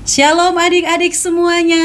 Shalom adik-adik semuanya.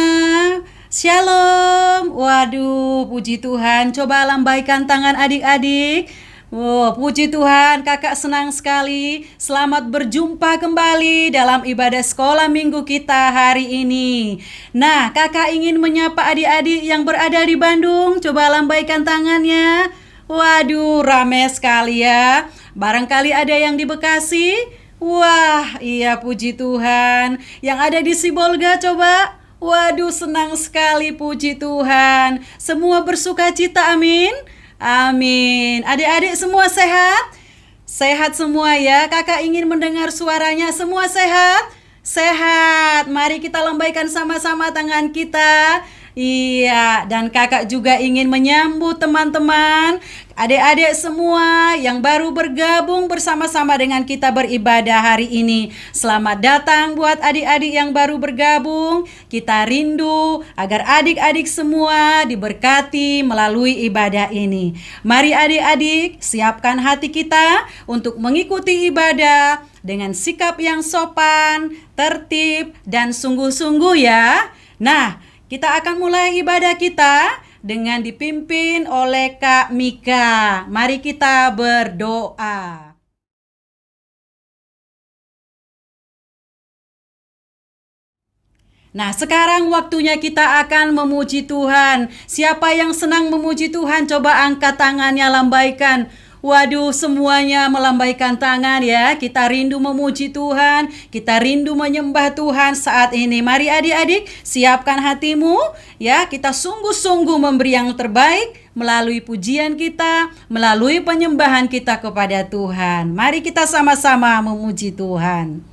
Shalom. Waduh, puji Tuhan. Coba lambaikan tangan adik-adik. Wow, puji Tuhan, kakak senang sekali. Selamat berjumpa kembali dalam ibadah sekolah minggu kita hari ini. Nah, kakak ingin menyapa adik-adik yang berada di Bandung. Coba lambaikan tangannya. Waduh, rame sekali ya. Barangkali ada yang di Bekasi. Wah, iya puji Tuhan. Yang ada di Sibolga coba. Waduh, senang sekali puji Tuhan. Semua bersuka cita, amin. Amin. Adik-adik semua sehat? Sehat semua ya. Kakak ingin mendengar suaranya. Semua sehat? Sehat. Mari kita lambaikan sama-sama tangan kita. Iya, dan kakak juga ingin menyambut teman-teman, adik-adik semua yang baru bergabung bersama-sama dengan kita beribadah hari ini. Selamat datang buat adik-adik yang baru bergabung. Kita rindu agar adik-adik semua diberkati melalui ibadah ini. Mari adik-adik, siapkan hati kita untuk mengikuti ibadah dengan sikap yang sopan, tertib, dan sungguh-sungguh ya. Nah, kita akan mulai ibadah kita dengan dipimpin oleh Kak Mika. Mari kita berdoa. Nah, sekarang waktunya kita akan memuji Tuhan. Siapa yang senang memuji Tuhan? Coba angkat tangannya, lambaikan. Waduh, semuanya melambaikan tangan ya. Kita rindu memuji Tuhan, kita rindu menyembah Tuhan saat ini. Mari adik-adik, siapkan hatimu ya. Kita sungguh-sungguh memberi yang terbaik melalui pujian kita, melalui penyembahan kita kepada Tuhan. Mari kita sama-sama memuji Tuhan.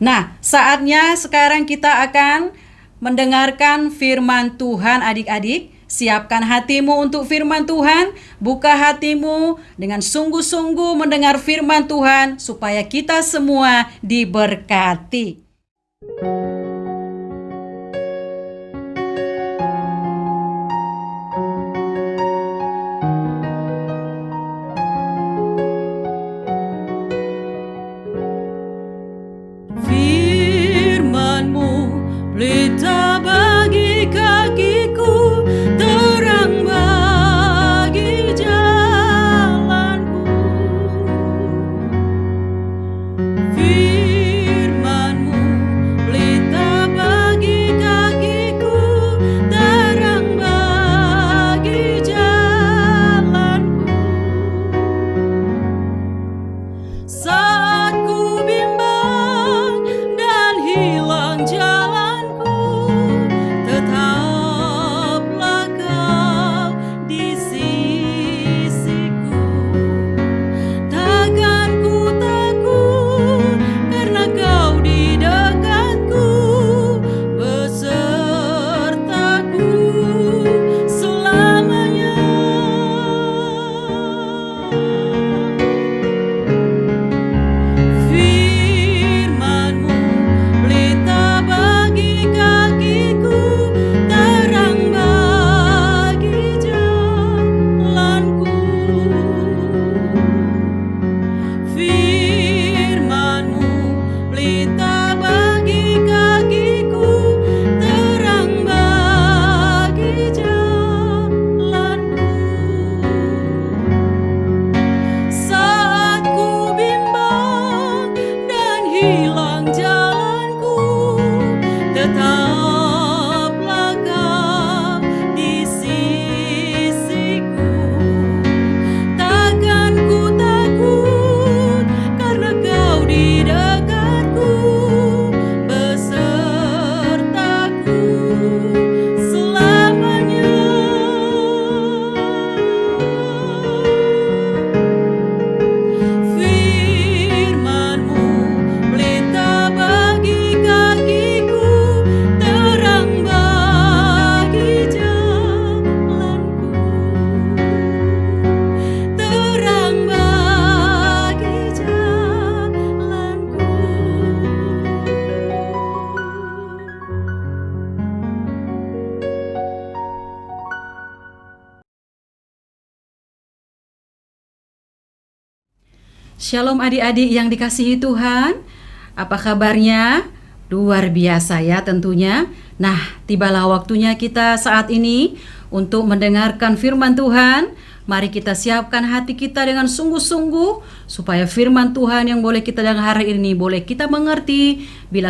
Nah, saatnya sekarang kita akan mendengarkan firman Tuhan adik-adik. Siapkan hatimu untuk firman Tuhan, buka hatimu dengan sungguh-sungguh mendengar firman Tuhan supaya kita semua diberkati. Firman-Mu pelita bagi kakiku, terang bagi jalanku. Firman-Mu pelita bagi kakiku, terang bagi jalanku. Saat ku bimbang dan hilang jalanku, tetaplah Kau di sisiku. Takkan ku takut, karena Kau di dekatku, besertaku selamanya. Firman-Mu pelita bagi kakiku, terang bagi jalanku. Firman-Mu pelita bagi kakiku, terang bagi jalanku. Saat ku bimbang dan hilang jalanku, tetaplah Kau di sisiku. Takkan ku takut, karena Kau di dekatku, besertaku selamanya. Firman-Mu pelita bagi kakiku, terang bagi jalanku. Terang bagi jalanku. Shalom adik-adik yang dikasihi Tuhan. Apa kabarnya? Luar biasa ya tentunya. Nah, tibalah waktunya kita saat ini untuk mendengarkan firman Tuhan. Mari kita siapkan hati kita dengan sungguh-sungguh supaya firman Tuhan yang boleh kita dengar hari ini boleh kita mengerti,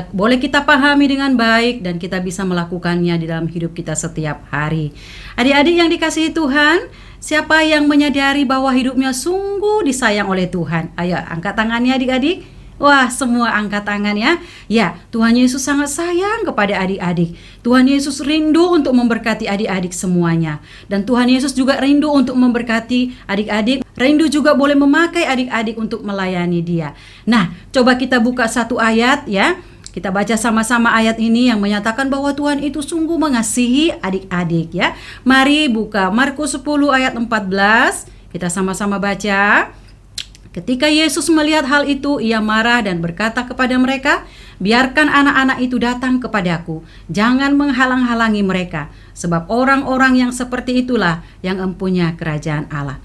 boleh kita pahami dengan baik dan kita bisa melakukannya di dalam hidup kita setiap hari. Adik-adik yang dikasihi Tuhan, siapa yang menyadari bahwa hidupnya sungguh disayang oleh Tuhan? Ayo angkat tangannya adik-adik. Wah, semua angkat tangan ya. Ya, Tuhan Yesus sangat sayang kepada adik-adik. Tuhan Yesus rindu untuk memberkati adik-adik semuanya. Dan Tuhan Yesus juga rindu untuk memberkati adik-adik. Rindu juga boleh memakai adik-adik untuk melayani Dia. Nah, coba kita buka satu ayat ya. Kita baca sama-sama ayat ini yang menyatakan bahwa Tuhan itu sungguh mengasihi adik-adik ya. Mari buka Markus 10 ayat 14. Kita sama-sama baca. Ketika Yesus melihat hal itu, ia marah dan berkata kepada mereka, "Biarkan anak-anak itu datang kepadaku, jangan menghalang-halangi mereka, sebab orang-orang yang seperti itulah yang empunya kerajaan Allah."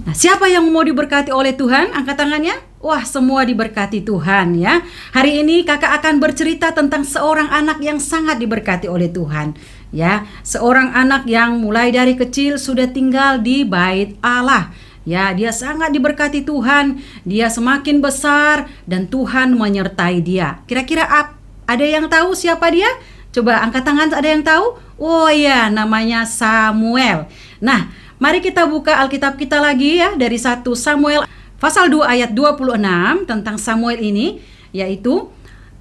Nah, siapa yang mau diberkati oleh Tuhan? Angkat tangannya. Wah, semua diberkati Tuhan ya. Hari ini kakak akan bercerita tentang seorang anak yang sangat diberkati oleh Tuhan. Ya, seorang anak yang mulai dari kecil sudah tinggal di bait Allah. Ya, dia sangat diberkati Tuhan. Dia semakin besar dan Tuhan menyertai dia. Kira-kira ada yang tahu siapa dia? Coba angkat tangan, ada yang tahu? Oh ya, namanya Samuel. Nah, mari kita buka Alkitab kita lagi ya dari 1 Samuel pasal 2 ayat 26 tentang Samuel ini, yaitu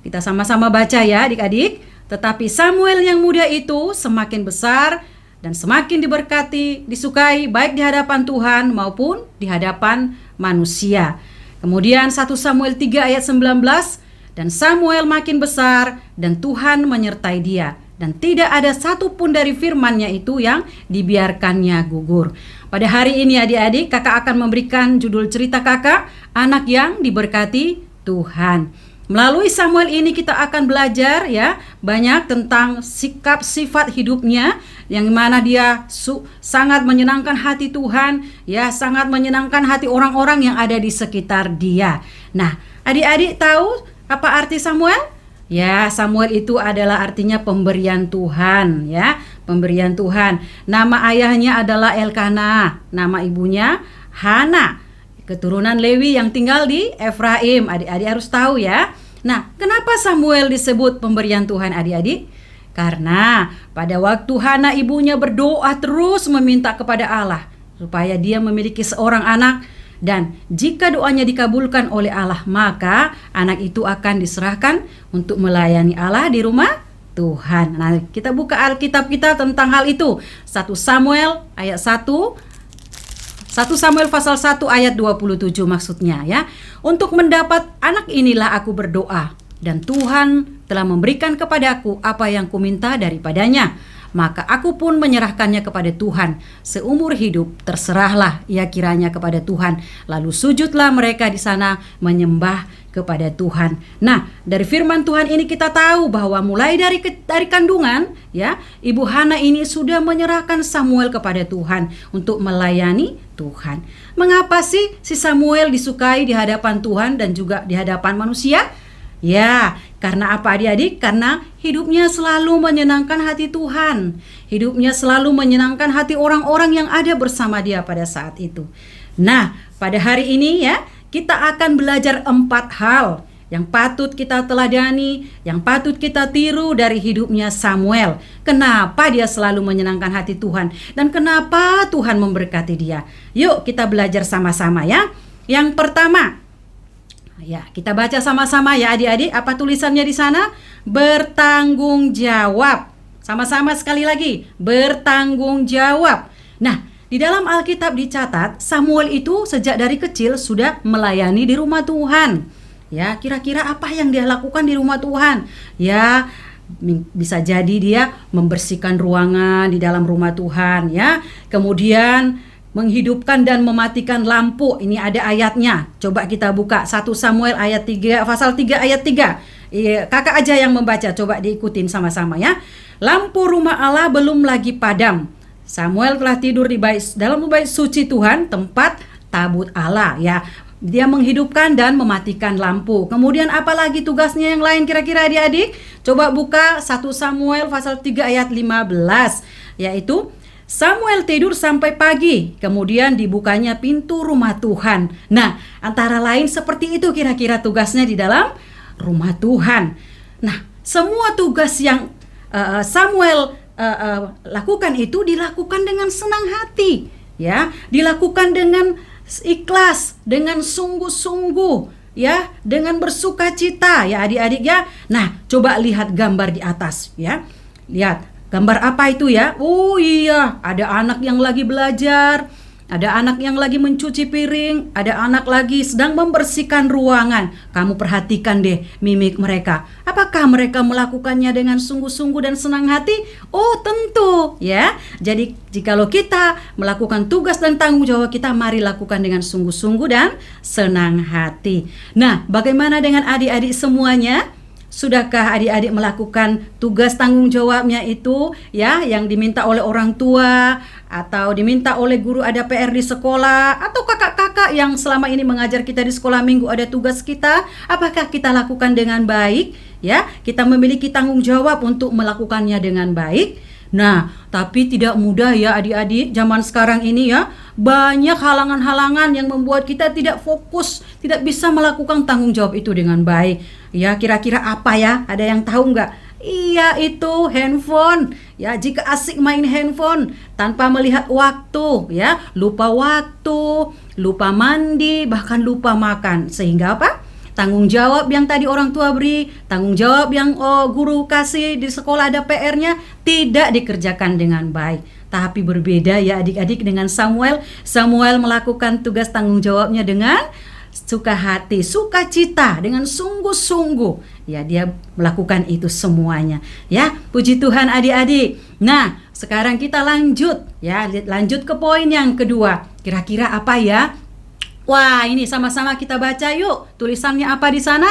kita sama-sama baca ya adik-adik. Tetapi Samuel yang muda itu semakin besar dan semakin diberkati, disukai baik di hadapan Tuhan maupun di hadapan manusia. Kemudian 1 Samuel 3 ayat 19, dan Samuel makin besar dan Tuhan menyertai dia dan tidak ada satupun dari firman-Nya itu yang dibiarkannya gugur. Pada hari ini adik-adik, kakak akan memberikan judul cerita kakak, anak yang diberkati Tuhan. Melalui Samuel ini kita akan belajar ya banyak tentang sikap sifat hidupnya yang mana dia sangat menyenangkan hati Tuhan, ya sangat menyenangkan hati orang-orang yang ada di sekitar dia. Nah, adik-adik tahu apa arti Samuel? Ya, Samuel itu adalah artinya pemberian Tuhan, ya, pemberian Tuhan. Nama ayahnya adalah Elkana, nama ibunya Hana, keturunan Lewi yang tinggal di Efraim. Adik-adik harus tahu ya. Nah, kenapa Samuel disebut pemberian Tuhan adik-adik? Karena pada waktu Hana ibunya berdoa terus meminta kepada Allah supaya dia memiliki seorang anak. Dan jika doanya dikabulkan oleh Allah, maka anak itu akan diserahkan untuk melayani Allah di rumah Tuhan. Nah, kita buka Alkitab kita tentang hal itu. 1 Samuel ayat 1 Samuel pasal 1 ayat 27 maksudnya ya. Untuk mendapat anak inilah aku berdoa, dan Tuhan telah memberikan kepadaku apa yang kuminta daripadanya. Maka aku pun menyerahkannya kepada Tuhan. Seumur hidup terserahlah ia kiranya kepada Tuhan. Lalu sujudlah mereka di sana menyembah kepada Tuhan. Nah, dari firman Tuhan ini kita tahu bahwa mulai dari kandungan ya, Ibu Hana ini sudah menyerahkan Samuel kepada Tuhan untuk melayani Tuhan. Mengapa sih si Samuel disukai di hadapan Tuhan dan juga di hadapan manusia? Ya, karena apa adik-adik? Karena hidupnya selalu menyenangkan hati Tuhan. Hidupnya selalu menyenangkan hati orang-orang yang ada bersama dia pada saat itu. Nah, pada hari ini ya, kita akan belajar 4 hal yang patut kita teladani, yang patut kita tiru dari hidupnya Samuel. Kenapa dia selalu menyenangkan hati Tuhan dan kenapa Tuhan memberkati dia? Yuk kita belajar sama-sama ya. Yang pertama, ya, kita baca sama-sama ya adik-adik. Apa tulisannya di sana? Bertanggung jawab. Sama-sama sekali lagi, bertanggung jawab. Nah, di dalam Alkitab dicatat, Samuel itu sejak dari kecil sudah melayani di rumah Tuhan. Ya, kira-kira apa yang dia lakukan di rumah Tuhan? Ya, bisa jadi dia membersihkan ruangan di dalam rumah Tuhan ya. Kemudian menghidupkan dan mematikan lampu. Ini ada ayatnya. Coba kita buka 1 Samuel ayat 3 pasal 3 ayat 3. Kakak aja yang membaca, coba diikutin sama-sama ya. Lampu rumah Allah belum lagi padam. Samuel telah tidur di dalam bait suci Tuhan, tempat tabut Allah ya. Dia menghidupkan dan mematikan lampu. Kemudian apalagi tugasnya yang lain kira-kira adik-adik? Coba buka 1 Samuel pasal 3 ayat 15, yaitu Samuel tidur sampai pagi, kemudian dibukanya pintu rumah Tuhan. Nah, antara lain seperti itu kira-kira tugasnya di dalam rumah Tuhan. Nah, semua tugas yang Samuel lakukan itu dilakukan dengan senang hati, ya, dilakukan dengan ikhlas, dengan sungguh-sungguh, ya, dengan bersuka cita, ya adik-adik ya. Nah, coba lihat gambar di atas, ya, lihat. Gambar apa itu ya? Oh iya, ada anak yang lagi belajar, ada anak yang lagi mencuci piring, ada anak lagi sedang membersihkan ruangan. Kamu perhatikan deh mimik mereka. Apakah mereka melakukannya dengan sungguh-sungguh dan senang hati? Oh tentu ya. Jadi jikalau kita melakukan tugas dan tanggung jawab kita, mari lakukan dengan sungguh-sungguh dan senang hati. Nah, bagaimana dengan adik-adik semuanya? Sudahkah adik-adik melakukan tugas tanggung jawabnya itu ya, yang diminta oleh orang tua atau diminta oleh guru, ada PR di sekolah, atau kakak-kakak yang selama ini mengajar kita di sekolah minggu ada tugas kita? Apakah kita lakukan dengan baik ya? Kita memiliki tanggung jawab untuk melakukannya dengan baik. Nah, tapi tidak mudah ya adik-adik, zaman sekarang ini ya, banyak halangan-halangan yang membuat kita tidak fokus, tidak bisa melakukan tanggung jawab itu dengan baik. Ya, kira-kira apa ya? Ada yang tahu nggak? Iya, itu handphone. Ya, jika asik main handphone tanpa melihat waktu, ya, lupa waktu, lupa mandi, bahkan lupa makan. Sehingga apa? Tanggung jawab yang tadi orang tua beri, tanggung jawab yang guru kasih di sekolah ada PR-nya, tidak dikerjakan dengan baik. Tapi berbeda ya adik-adik dengan Samuel. Samuel melakukan tugas tanggung jawabnya dengan suka hati, sukacita, dengan sungguh-sungguh. Ya, dia melakukan itu semuanya. Ya, puji Tuhan adik-adik. Nah, sekarang kita lanjut ya, lanjut ke poin yang kedua. Kira-kira apa ya? Wah, ini sama-sama kita baca yuk. Tulisannya apa di sana?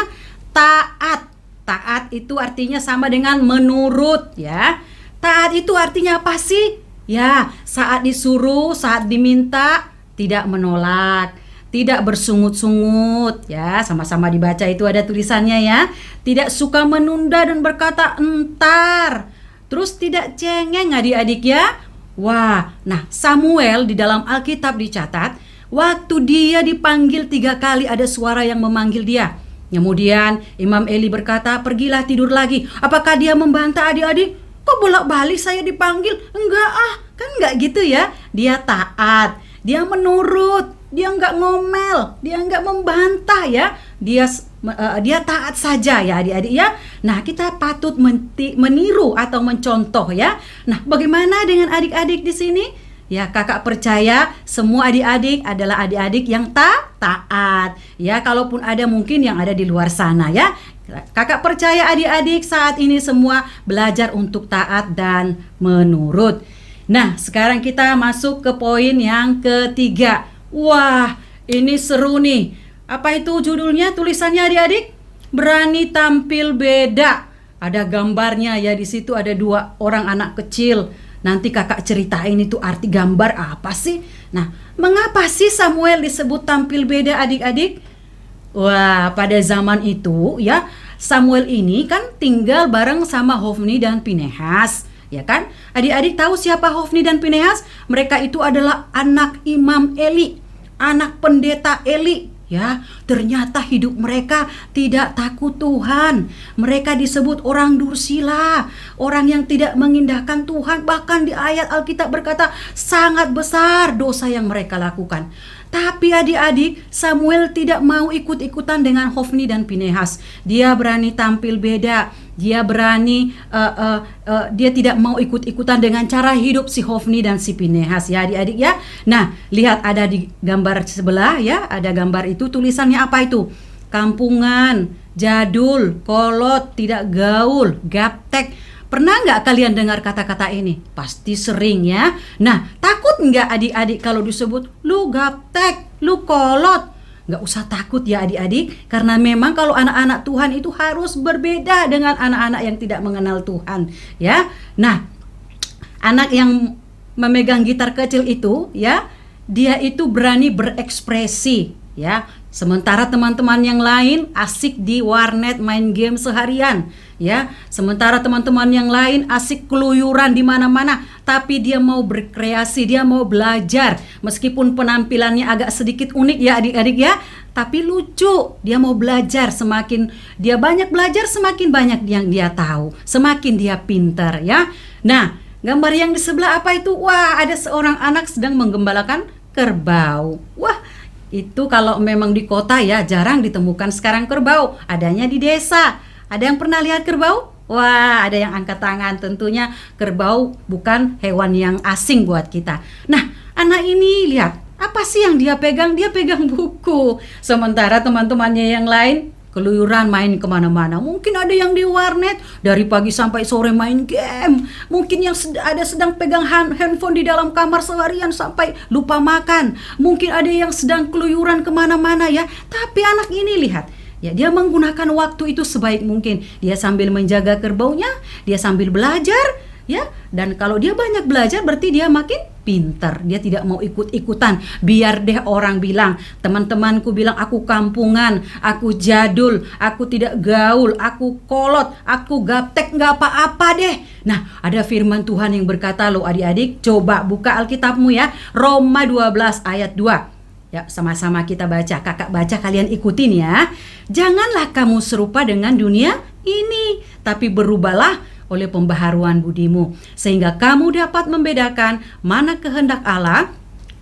Taat. Taat itu artinya sama dengan menurut ya. Taat itu artinya apa sih? Ya, saat disuruh, saat diminta, tidak menolak, tidak bersungut-sungut ya. Sama-sama dibaca, itu ada tulisannya ya. Tidak suka menunda dan berkata entar. Terus tidak cengeng adik-adik ya. Wah, nah Samuel di dalam Alkitab dicatat, waktu dia dipanggil 3 kali ada suara yang memanggil dia. Kemudian Imam Eli berkata, pergilah tidur lagi. Apakah dia membantah adik-adik? Kok bolak-balik saya dipanggil? Enggak kan enggak gitu ya. Dia taat, dia menurut, dia enggak ngomel, dia enggak membantah ya. Dia taat saja ya adik-adik ya. Nah, kita patut meniru atau mencontoh ya. Nah, bagaimana dengan adik-adik di sini? Ya, kakak percaya semua adik-adik adalah adik-adik yang taat. Ya, kalaupun ada mungkin yang ada di luar sana ya. Kakak percaya adik-adik saat ini semua belajar untuk taat dan menurut. Nah, sekarang kita masuk ke poin yang ketiga. Wah, ini seru nih. Apa itu judulnya, tulisannya adik-adik? Berani tampil beda. Ada gambarnya ya, di situ ada 2 orang anak kecil. Nanti kakak ceritain itu arti gambar apa sih? Nah, mengapa sih Samuel disebut tampil beda adik-adik? Wah, pada zaman itu ya, Samuel ini kan tinggal bareng sama Hofni dan Pinehas, ya kan? Adik-adik tahu siapa Hofni dan Pinehas? Mereka itu adalah anak Imam Eli, anak pendeta Eli. Ya, ternyata hidup mereka tidak takut Tuhan. Mereka disebut orang dursila, orang yang tidak mengindahkan Tuhan. Bahkan di ayat Alkitab berkata sangat besar dosa yang mereka lakukan. Tapi adik-adik, Samuel tidak mau ikut-ikutan dengan Hofni dan Pinehas. Dia berani tampil beda. Dia berani, dia tidak mau ikut-ikutan dengan cara hidup si Hofni dan si Pinehas ya adik-adik ya. Nah, lihat ada di gambar sebelah ya, ada gambar itu, tulisannya apa itu? Kampungan, jadul, kolot, tidak gaul, gaptek. Pernah nggak kalian dengar kata-kata ini? Pasti sering ya. Nah, takut nggak adik-adik kalau disebut lu gaptek, lu kolot? Nggak usah takut ya adik-adik, karena memang kalau anak-anak Tuhan itu harus berbeda dengan anak-anak yang tidak mengenal Tuhan ya. Nah, anak yang memegang gitar kecil itu ya, dia itu berani berekspresi ya. Sementara teman-teman yang lain asik di warnet main game seharian ya. Sementara teman-teman yang lain asik keluyuran di mana-mana, tapi dia mau berkreasi, dia mau belajar. Meskipun penampilannya agak sedikit unik ya adik-adik ya, tapi lucu. Dia mau belajar, semakin dia banyak belajar semakin banyak yang dia tahu, semakin dia pintar ya. Nah, gambar yang di sebelah apa itu? Wah, ada seorang anak sedang menggembalakan kerbau. Wah, itu kalau memang di kota ya jarang ditemukan sekarang kerbau, adanya di desa. Ada yang pernah lihat kerbau? Wah, ada yang angkat tangan. Tentunya kerbau bukan hewan yang asing buat kita. Nah, anak ini lihat, apa sih yang dia pegang? Dia pegang buku. Sementara teman-temannya yang lain keluyuran main kemana-mana. Mungkin ada yang di warnet dari pagi sampai sore main game. Mungkin yang ada sedang pegang handphone di dalam kamar seharian sampai lupa makan. Mungkin ada yang sedang keluyuran kemana-mana ya. Tapi anak ini lihat, ya, dia menggunakan waktu itu sebaik mungkin. Dia sambil menjaga kerbaunya, dia sambil belajar ya. Dan kalau dia banyak belajar berarti dia makin pintar. Dia tidak mau ikut-ikutan. Biar deh orang bilang, teman-temanku bilang aku kampungan, aku jadul, aku tidak gaul, aku kolot, aku gaptek, nggak apa-apa deh. Nah, ada firman Tuhan yang berkata loh adik-adik, coba buka Alkitabmu ya, Roma 12 ayat 2. Ya, sama-sama kita baca. Kakak baca, kalian ikutin ya. Janganlah kamu serupa dengan dunia ini, tapi berubahlah oleh pembaharuan budimu, sehingga kamu dapat membedakan mana kehendak Allah,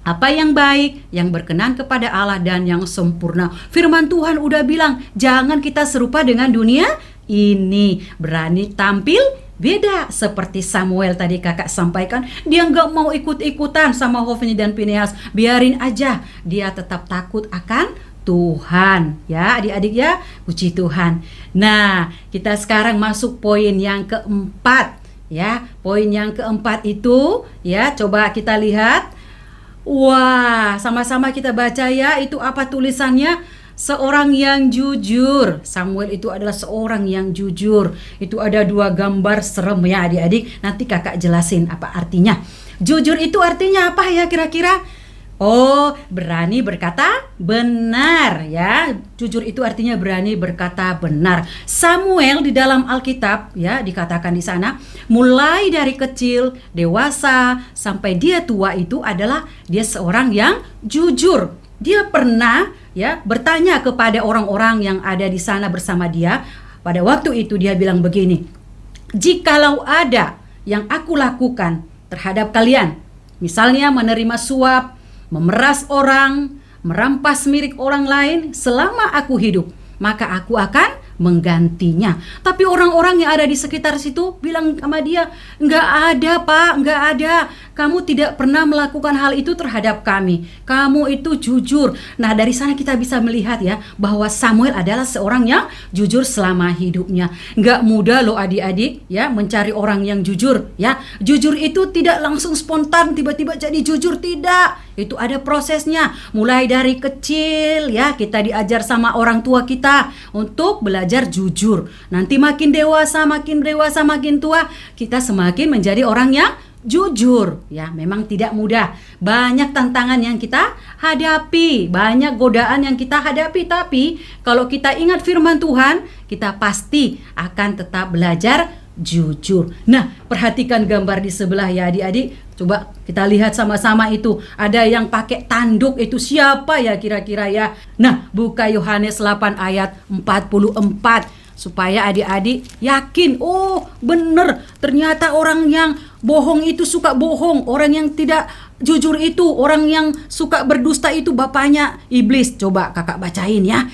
apa yang baik, yang berkenan kepada Allah, dan yang sempurna. Firman Tuhan udah bilang, jangan kita serupa dengan dunia ini. Berani tampil beda, seperti Samuel tadi kakak sampaikan. Dia gak mau ikut-ikutan sama Hofni dan Pinehas. Biarin aja, dia tetap takut akan Tuhan. Ya, adik-adik ya, puji Tuhan. Nah, kita sekarang masuk poin yang keempat. Ya, poin yang keempat itu ya, coba kita lihat. Wah, sama-sama kita baca ya, itu apa tulisannya? Seorang yang jujur. Samuel itu adalah seorang yang jujur. Itu ada 2 gambar serem ya adik-adik. Nanti kakak jelasin apa artinya. Jujur itu artinya apa ya kira-kira? Oh, berani berkata benar ya. Jujur itu artinya berani berkata benar. Samuel di dalam Alkitab ya dikatakan di sana, mulai dari kecil, dewasa sampai dia tua itu adalah dia seorang yang jujur. Dia pernah ya bertanya kepada orang-orang yang ada di sana bersama dia. Pada waktu itu dia bilang begini, "Jikalau ada yang aku lakukan terhadap kalian, misalnya menerima suap, memeras orang, merampas milik orang lain selama aku hidup, maka aku akan menggantinya." Tapi orang-orang yang ada di sekitar situ bilang sama dia, "Enggak ada Pak, enggak ada. Kamu tidak pernah melakukan hal itu terhadap kami. Kamu itu jujur." Nah, dari sana kita bisa melihat ya bahwa Samuel adalah seorang yang jujur selama hidupnya. Enggak mudah loh adik-adik ya mencari orang yang jujur ya. Jujur itu tidak langsung spontan tiba-tiba jadi jujur, tidak. Itu ada prosesnya. Mulai dari kecil ya kita diajar sama orang tua kita untuk belajar jujur. Nanti makin dewasa, makin tua, kita semakin menjadi orang yang jujur ya. Memang tidak mudah, banyak tantangan yang kita hadapi, banyak godaan yang kita hadapi, tapi kalau kita ingat firman Tuhan, kita pasti akan tetap belajar jujur. Nah, perhatikan gambar di sebelah ya adik-adik. Coba kita lihat sama-sama itu. Ada yang pakai tanduk, itu siapa ya kira-kira ya? Nah, buka Yohanes 8 ayat 44 supaya adik-adik yakin, oh bener, ternyata orang yang bohong itu suka bohong, orang yang tidak jujur itu, orang yang suka berdusta itu bapaknya iblis. Coba kakak bacain ya.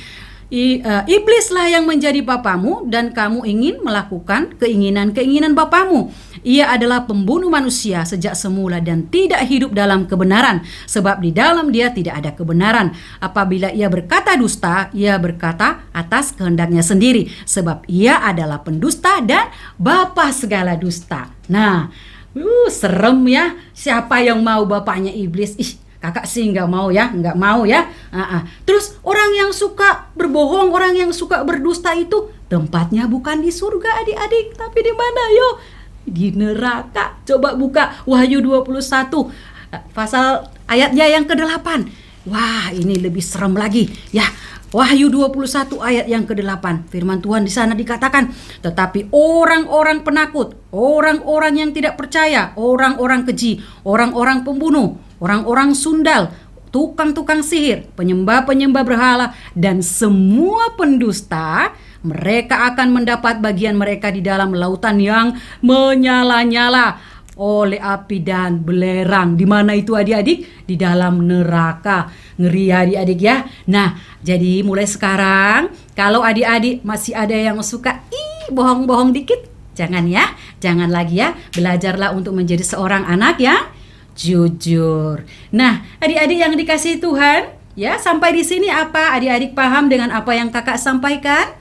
Iblislah yang menjadi bapamu dan kamu ingin melakukan keinginan-keinginan bapamu. Ia adalah pembunuh manusia sejak semula dan tidak hidup dalam kebenaran, sebab di dalam dia tidak ada kebenaran. Apabila ia berkata dusta, ia berkata atas kehendaknya sendiri, sebab ia adalah pendusta dan bapa segala dusta. Nah, serem ya. Siapa yang mau bapaknya iblis? Kakak sih nggak mau ya. Terus orang yang suka berbohong, orang yang suka berdusta itu tempatnya bukan di surga adik-adik, tapi di mana yo? Di neraka. Coba buka Wahyu 21 pasal ayatnya yang ke-8. Wah, ini lebih serem lagi ya. Wahyu 21 ayat yang ke-8. Firman Tuhan di sana dikatakan, "Tetapi orang-orang penakut, orang-orang yang tidak percaya, orang-orang keji, orang-orang pembunuh, orang-orang sundal, tukang-tukang sihir, penyembah-penyembah berhala, dan semua pendusta, mereka akan mendapat bagian mereka di dalam lautan yang menyala-nyala oleh api dan belerang." Di mana itu adik-adik? Di dalam neraka. Ngeri ya adik-adik ya. Nah, jadi mulai sekarang kalau adik-adik masih ada yang suka bohong-bohong dikit, jangan ya. Jangan lagi ya. Belajarlah untuk menjadi seorang anak yang jujur. Nah, adik-adik yang dikasihi Tuhan, ya, sampai di sini apa adik-adik paham dengan apa yang kakak sampaikan?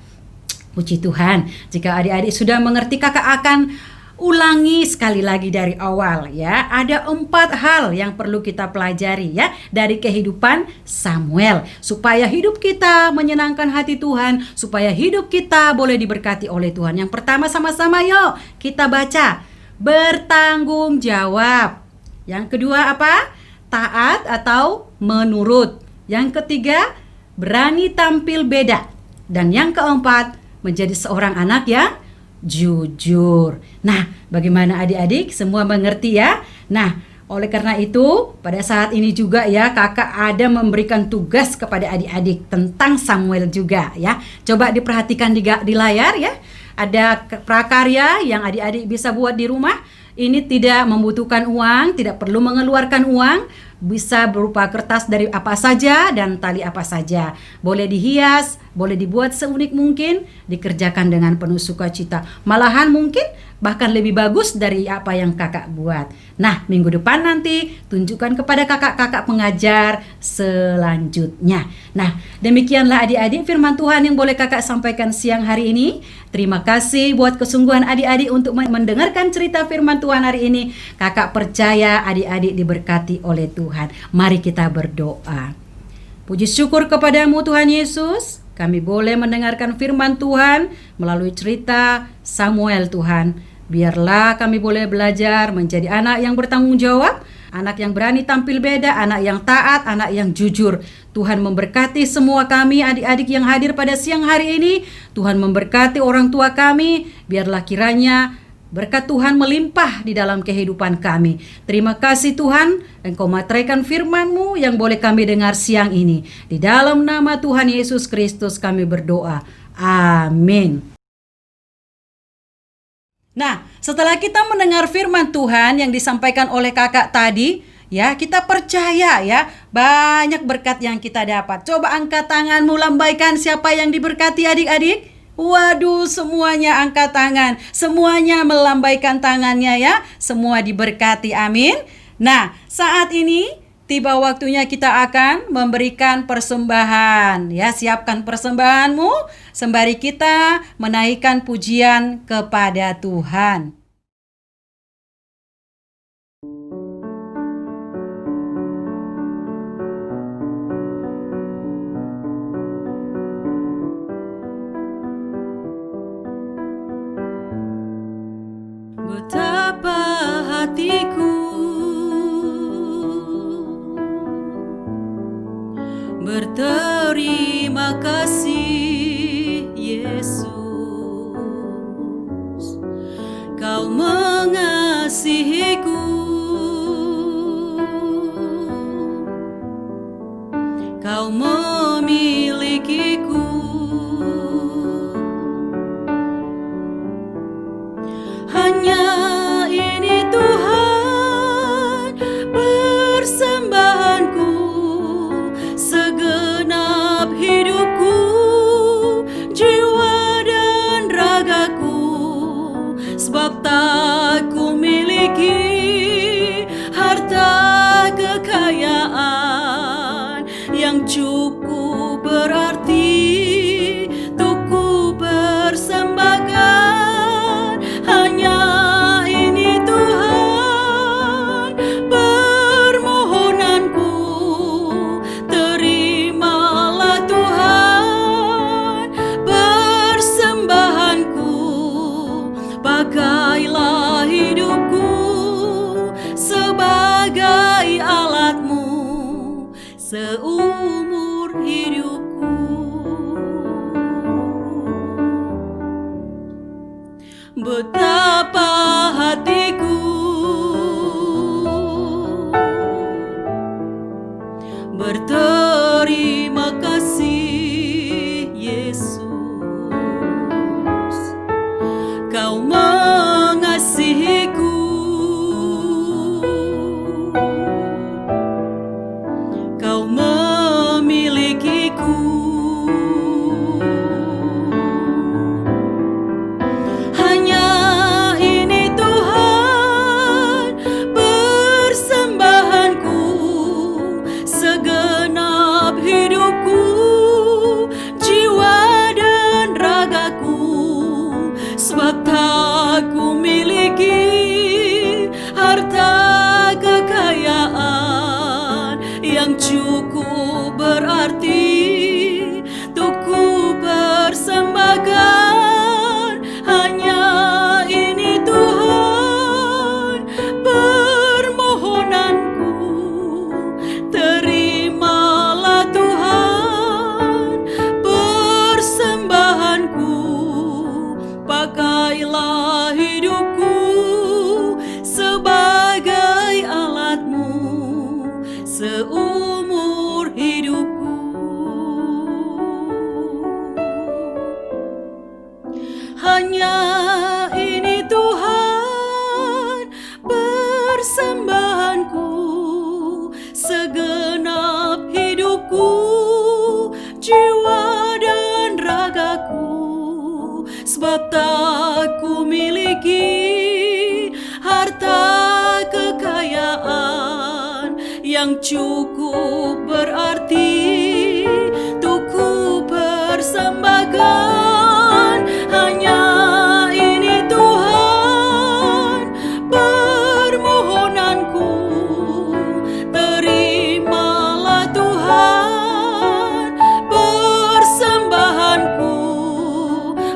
Puji Tuhan. Jika adik-adik sudah mengerti, kakak akan ulangi sekali lagi dari awal ya. Ada 4 hal yang perlu kita pelajari ya dari kehidupan Samuel, supaya hidup kita menyenangkan hati Tuhan, supaya hidup kita boleh diberkati oleh Tuhan. Yang pertama, sama-sama yuk kita baca, bertanggung jawab. Yang kedua apa? Taat atau menurut. Yang ketiga, berani tampil beda. Dan yang keempat, menjadi seorang anak yang jujur. Nah, bagaimana adik-adik? Semua mengerti ya? Nah, oleh karena itu, pada saat ini juga ya, kakak ada memberikan tugas kepada adik-adik tentang Samuel juga ya. Coba diperhatikan di layar ya. Ada prakarya yang adik-adik bisa buat di rumah. Ini tidak membutuhkan uang, tidak perlu mengeluarkan uang. Bisa berupa kertas dari apa saja dan tali apa saja. Boleh dihias, boleh dibuat seunik mungkin, dikerjakan dengan penuh sukacita. Malahan mungkin bahkan lebih bagus dari apa yang kakak buat. Nah, minggu depan nanti tunjukkan kepada kakak-kakak pengajar selanjutnya. Nah, demikianlah adik-adik firman Tuhan yang boleh kakak sampaikan siang hari ini. Terima kasih buat kesungguhan adik-adik untuk mendengarkan cerita firman Tuhan hari ini. Kakak percaya adik-adik diberkati oleh Tuhan. Mari kita berdoa. Puji syukur kepadamu Tuhan Yesus. Kami boleh mendengarkan firman Tuhan melalui cerita Samuel Tuhan. Biarlah kami boleh belajar menjadi anak yang bertanggung jawab, anak yang berani tampil beda, anak yang taat, anak yang jujur. Tuhan memberkati semua kami adik-adik yang hadir pada siang hari ini. Tuhan memberkati orang tua kami. Biarlah kiranya berkat Tuhan melimpah di dalam kehidupan kami. Terima kasih Tuhan, Engkau materaikan firman-Mu yang boleh kami dengar siang ini. Di dalam nama Tuhan Yesus Kristus kami berdoa. Amin. Nah, setelah kita mendengar firman Tuhan yang disampaikan oleh kakak tadi, ya, kita percaya ya, banyak berkat yang kita dapat. Coba angkat tanganmu, lambaikan siapa yang diberkati adik-adik. Waduh, semuanya angkat tangan, semuanya melambaikan tangannya ya, semua diberkati, amin. Nah, saat ini tiba waktunya kita akan memberikan persembahan ya, siapkan persembahanmu sembari kita menaikkan pujian kepada Tuhan. Betapa hatiku berterima kasih Yesus, Kau mengasihiku, Kau memilikiku. Hanya ini Tuhan persembahanku, segenap hidupku, jiwa dan ragaku, sebab tak ku miliki harta kekayaan yang cukup berarti untuk ku persembahkan. Hanya ini Tuhan permohonanku, terimalah Tuhan persembahanku, pakailah hidupku sebagai alat-Mu seumur hidupku. Betapa hatiku berterima kasih Yesus, Kau mengasihiku, Kau memilikiku. Aku miliki harta kekayaan yang cukup tak ku miliki harta kekayaan yang cukup berarti untuk ku persembahkan. Hanya ini Tuhan permohonanku, terimalah Tuhan persembahanku.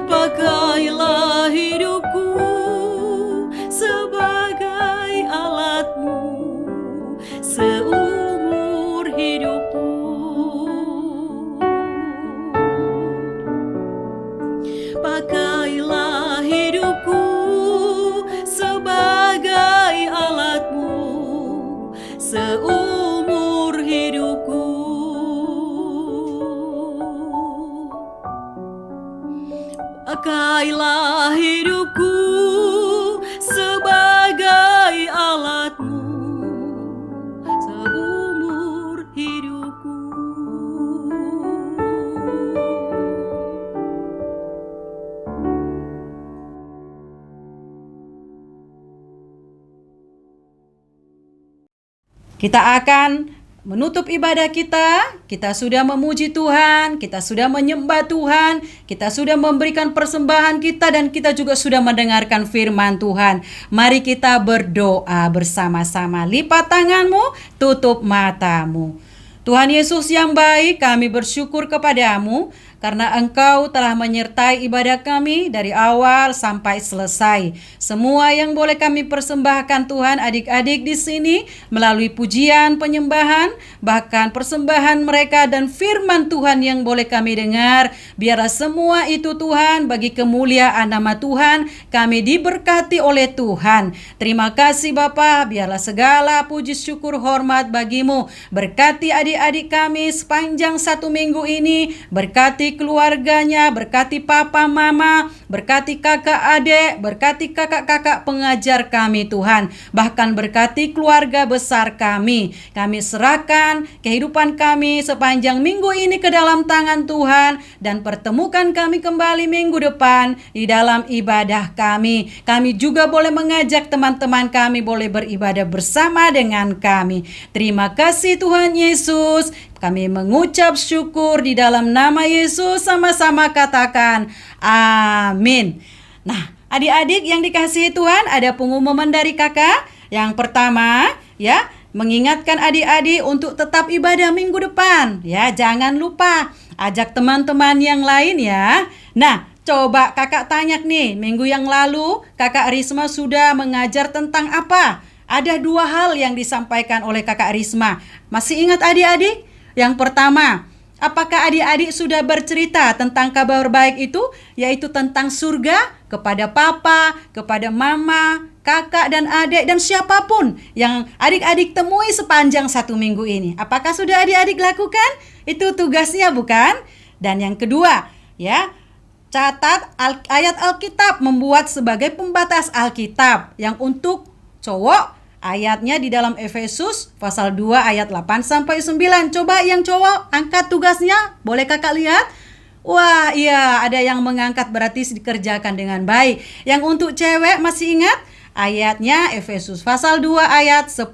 Pakailah hidupku sebagai alatmu seumur hidupku. Pakailah hidupku sebagai alatmu seumur hidupku. Pakailah hidupku sebagai alatmu seumur hidupku. Kita akan menutup ibadah kita. Kita sudah memuji Tuhan, kita sudah menyembah Tuhan, kita sudah memberikan persembahan kita, dan kita juga sudah mendengarkan firman Tuhan. Mari kita berdoa bersama-sama. Lipat tanganmu, tutup matamu. Tuhan Yesus yang baik, kami bersyukur kepadamu karena Engkau telah menyertai ibadah kami dari awal sampai selesai. Semua yang boleh kami persembahkan Tuhan, adik-adik di sini melalui pujian, penyembahan, bahkan persembahan mereka dan firman Tuhan yang boleh kami dengar. Biarlah semua itu Tuhan bagi kemuliaan nama Tuhan, kami diberkati oleh Tuhan. Terima kasih Bapa, biarlah segala puji syukur hormat bagimu. Berkati adik-adik kami sepanjang 1 minggu ini, berkati keluarganya, berkati papa mama, berkati kakak adik, berkati kakak-kakak pengajar kami Tuhan, bahkan berkati keluarga besar kami. Kami serahkan kehidupan kami sepanjang minggu ini ke dalam tangan Tuhan, dan pertemukan kami kembali minggu depan di dalam ibadah kami. Kami juga boleh mengajak teman-teman kami boleh beribadah bersama dengan kami. Terima kasih Tuhan Yesus. Kami mengucap syukur di dalam nama Yesus, sama-sama katakan amin. Nah, adik-adik yang dikasihi Tuhan, ada pengumuman dari kakak. Yang pertama, ya, mengingatkan adik-adik untuk tetap ibadah minggu depan. Ya, jangan lupa ajak teman-teman yang lain ya. Nah, coba kakak tanya nih, minggu yang lalu kakak Risma sudah mengajar tentang apa? Ada 2 hal yang disampaikan oleh kakak Risma. Masih ingat adik-adik? Yang pertama, apakah adik-adik sudah bercerita tentang kabar baik itu? Yaitu tentang surga kepada papa, kepada mama, kakak dan adik, dan siapapun yang adik-adik temui sepanjang 1 minggu ini. Apakah sudah adik-adik lakukan? Itu tugasnya bukan? Dan yang kedua, ya, catat ayat Alkitab, membuat sebagai pembatas Alkitab. Yang untuk cowok, ayatnya di dalam Efesus pasal 2 ayat 8 sampai 9. Coba yang cowok angkat tugasnya, boleh kakak lihat? Wah, iya, ada yang mengangkat, berarti dikerjakan dengan baik. Yang untuk cewek masih ingat? Ayatnya Efesus pasal 2 ayat 10.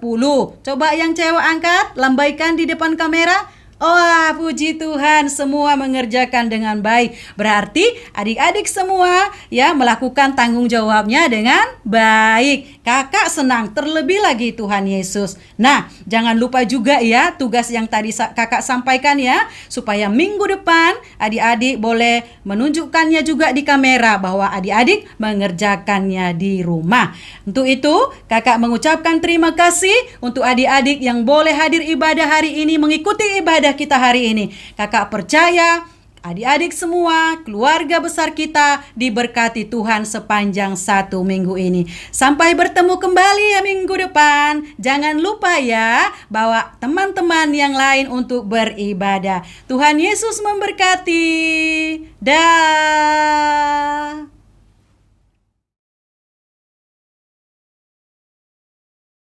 Coba yang cewek angkat, lambaikan di depan kamera. Wah, puji Tuhan, semua mengerjakan dengan baik. Berarti adik-adik semua ya melakukan tanggung jawabnya dengan baik. Kakak senang, terlebih lagi Tuhan Yesus. Nah, jangan lupa juga ya tugas yang tadi kakak sampaikan ya, supaya minggu depan adik-adik boleh menunjukkannya juga di kamera bahwa adik-adik mengerjakannya di rumah. Untuk itu, kakak mengucapkan terima kasih untuk adik-adik yang boleh hadir ibadah hari ini, mengikuti ibadah kita hari ini. Kakak percaya adik-adik semua, keluarga besar kita diberkati Tuhan sepanjang 1 minggu ini. Sampai bertemu kembali ya minggu depan. Jangan lupa ya, bawa teman-teman yang lain untuk beribadah. Tuhan Yesus memberkati. Dah.